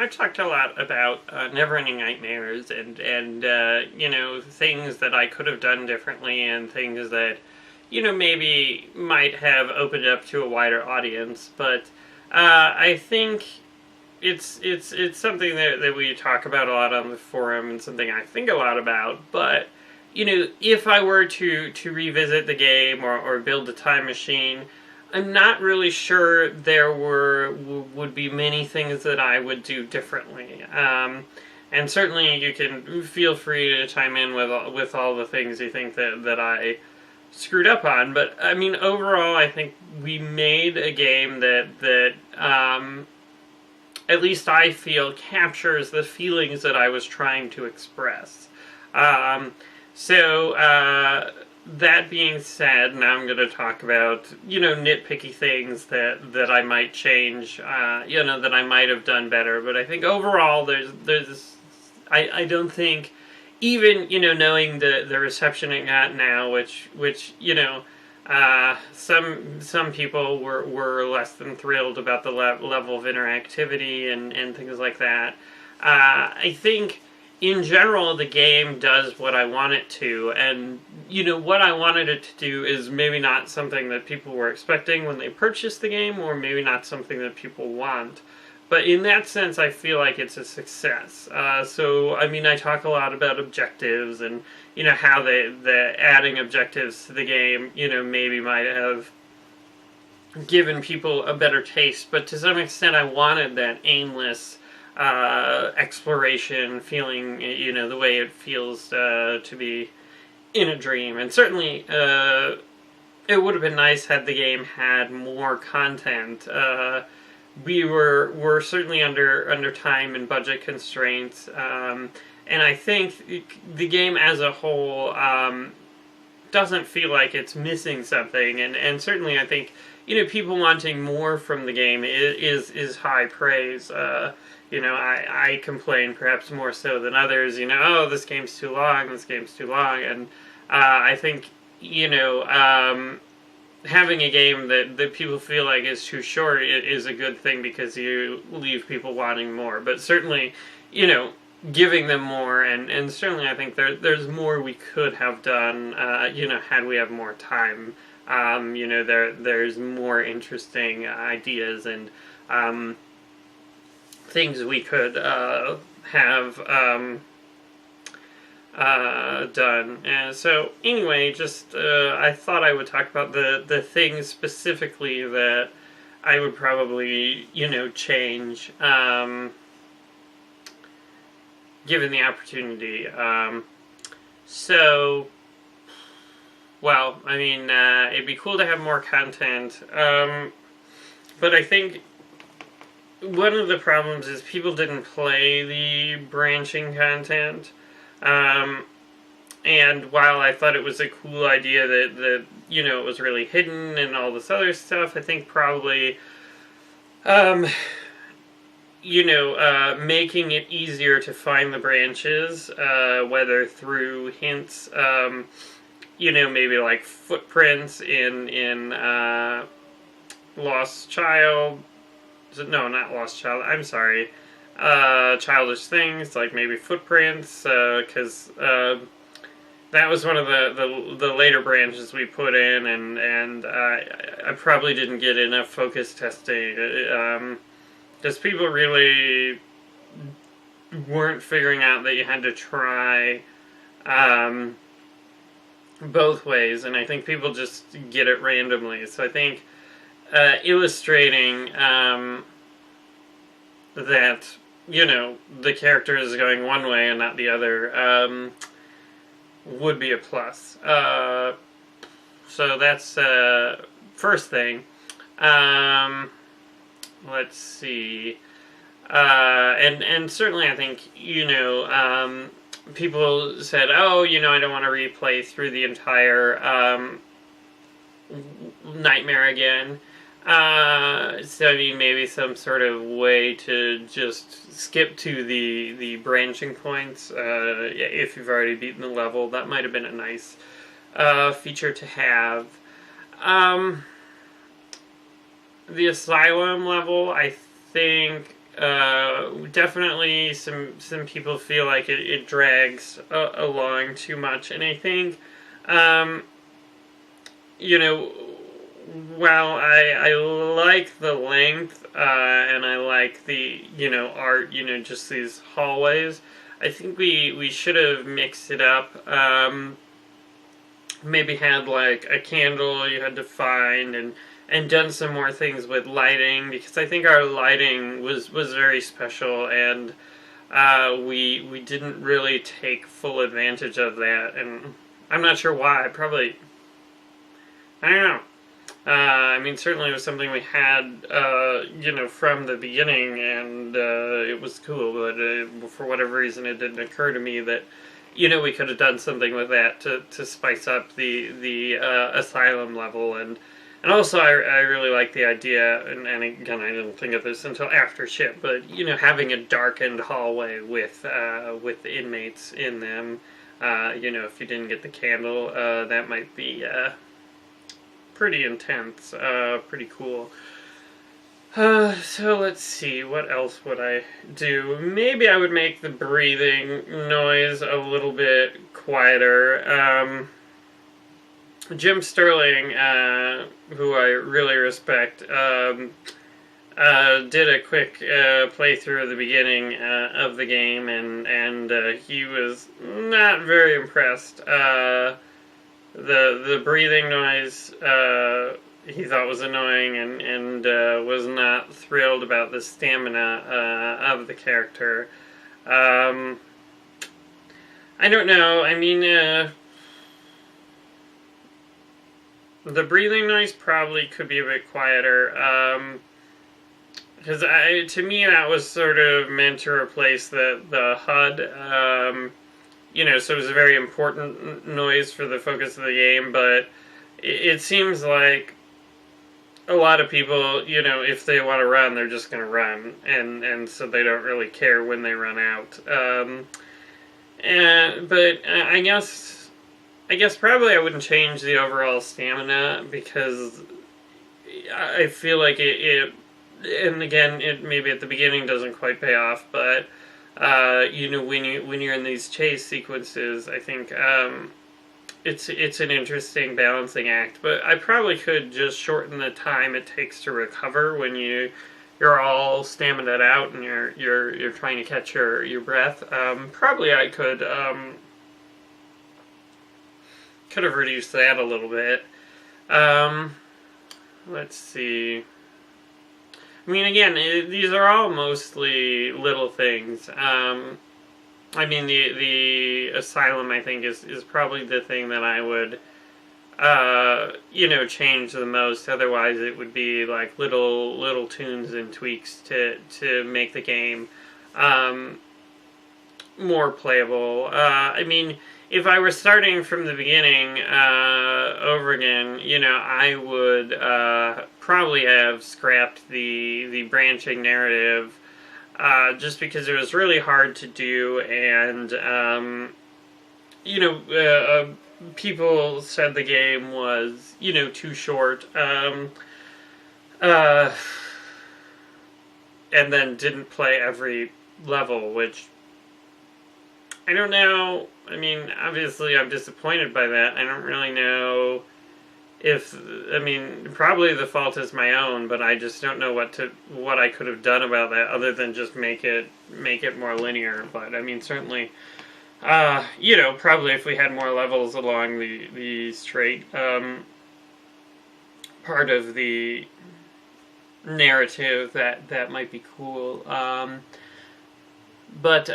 I've talked a lot about Neverending Nightmares and you know, things that I could have done differently and things that, you know, maybe might have opened up to a wider audience. But I think it's something that we talk about a lot on the forum and something I think a lot about. But you know, if I were to revisit the game or build a time machine, I'm not really sure there would be many things that I would do differently. And certainly you can feel free to chime in with all the things you think that I screwed up on. But I mean, overall, I think we made a game that at least I feel captures the feelings that I was trying to express. That being said, now I'm going to talk about, you know, nitpicky things that I might change, you know, that I might have done better. But I think overall, I don't think, even, you know, knowing the reception it got now, which you know, some people were less than thrilled about the level of interactivity and things like that. I think in general, the game does what I want it to, and, you know, what I wanted it to do is maybe not something that people were expecting when they purchased the game, or maybe not something that people want. But in that sense, I feel like it's a success. So, I mean, I talk a lot about objectives, and, you know, how the adding objectives to the game, you know, maybe might have given people a better taste, but to some extent I wanted that aimless exploration feeling, you know, the way it feels to be in a dream. And certainly it would have been nice had the game had more content. We were certainly under time and budget constraints, and I think the game as a whole doesn't feel like it's missing something, and certainly I think, you know, people wanting more from the game is high praise. You know, I complain perhaps more so than others, you know, oh, this game's too long, and I think, you know, having a game that people feel like is too short is a good thing, because you leave people wanting more. But certainly, you know, giving them more, and certainly I think there's more we could have done, you know, had we have more time. You know, there's more interesting ideas and things we could have done. And so anyway, just I thought I would talk about the things specifically that I would probably, you know, change given the opportunity. Well, I mean, it'd be cool to have more content, but I think one of the problems is people didn't play the branching content, and while I thought it was a cool idea that you know, it was really hidden and all this other stuff, I think probably, you know, making it easier to find the branches, whether through hints, you know, maybe like footprints in Lost Child. No, not Lost Child. I'm sorry. Childish Things, like maybe footprints, because that was one of the later branches we put in, and I probably didn't get enough focus testing, because people really weren't figuring out that you had to try both ways, and I think people just get it randomly. So I think illustrating that, you know, the character is going one way and not the other would be a plus. So that's first thing. Let's see. And certainly I think, you know, people said, oh, you know, I don't want to replay through the entire nightmare again. So I mean, maybe some sort of way to just skip to the branching points, if you've already beaten the level. That might have been a nice feature to have. The asylum level, I think, definitely some people feel like it drags along too much, and I think, um, you know, while I like the length, and I like the, art, just these hallways, I think we should have mixed it up. Maybe had like a candle you had to find, and done some more things with lighting, because I think our lighting was very special, and we didn't really take full advantage of that, and I'm not sure why. Probably, I don't know. I mean, certainly it was something we had, from the beginning, and it was cool, but for whatever reason it didn't occur to me that, we could have done something with that to spice up the asylum level, and also I really like the idea, and again, I didn't think of this until after ship, but, having a darkened hallway with inmates in them, if you didn't get the candle, that might be pretty intense, pretty cool. So let's see, what else would I do? Maybe I would make the breathing noise a little bit quieter. Jim Sterling, who I really respect, did a quick playthrough of the beginning of the game, and he was not very impressed. The breathing noise he thought was annoying, and was not thrilled about the stamina of the character. I don't know. I mean, the breathing noise probably could be a bit quieter. Because to me that was sort of meant to replace the HUD. So it was a very important noise for the focus of the game, but it seems like a lot of people, if they want to run, they're just going to run, and so they don't really care when they run out. But I guess probably I wouldn't change the overall stamina, because I feel like it and again, it maybe at the beginning doesn't quite pay off, but when you're in these chase sequences, I think it's an interesting balancing act. But I probably could just shorten the time it takes to recover when you're all stamina out and you're trying to catch your breath. Probably I could have reduced that a little bit. Let's see. I mean, again, these are all mostly little things. I mean, the asylum, I think, is probably the thing that I would, change the most. Otherwise, it would be like little tunes and tweaks to make the game more playable. I mean, if I were starting from the beginning over again, I would probably have scrapped the branching narrative, just because it was really hard to do, and people said the game was too short, and then didn't play every level, which I don't know. I mean, obviously I'm disappointed by that. I don't really know probably the fault is my own, but I just don't know what I could have done about that other than just make it more linear. But I mean, certainly, probably if we had more levels along the straight part of the narrative, that might be cool. But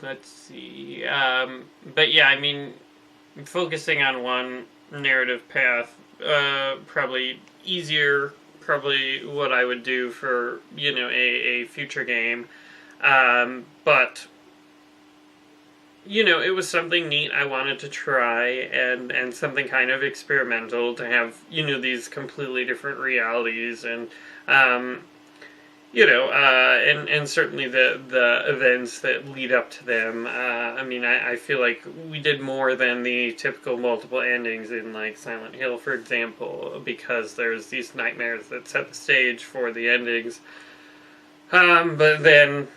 let's see. But yeah, I mean, focusing on one narrative path, probably easier, probably what I would do for, a future game. But, it was something neat I wanted to try, and something kind of experimental to have, these completely different realities, and, and certainly the events that lead up to them. I mean, I feel like we did more than the typical multiple endings in like Silent Hill, for example, because there's these nightmares that set the stage for the endings. But then,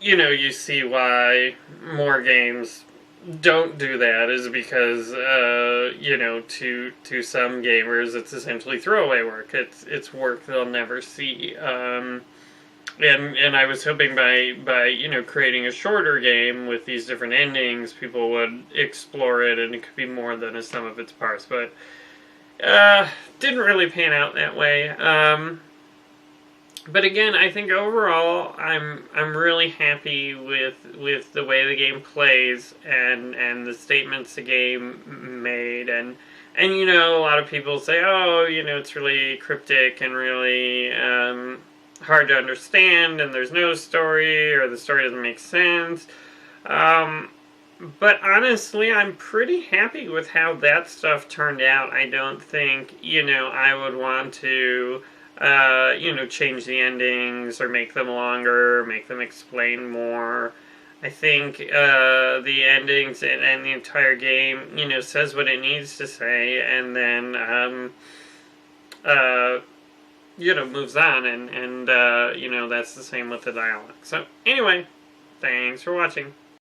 you see why more games don't do that is because, to some gamers, it's essentially throwaway work. It's work they'll never see. And I was hoping by creating a shorter game with these different endings, people would explore it, and it could be more than a sum of its parts. But didn't really pan out that way. But again, I think overall, I'm really happy with the way the game plays and the statements the game made, and a lot of people say, oh, it's really cryptic and really hard to understand, and there's no story, or the story doesn't make sense. But honestly, I'm pretty happy with how that stuff turned out. I don't think, I would want to change the endings or make them longer, make them explain more. I think the endings and the entire game, says what it needs to say, and then, moves on, and that's the same with the dialogue. So, anyway, thanks for watching.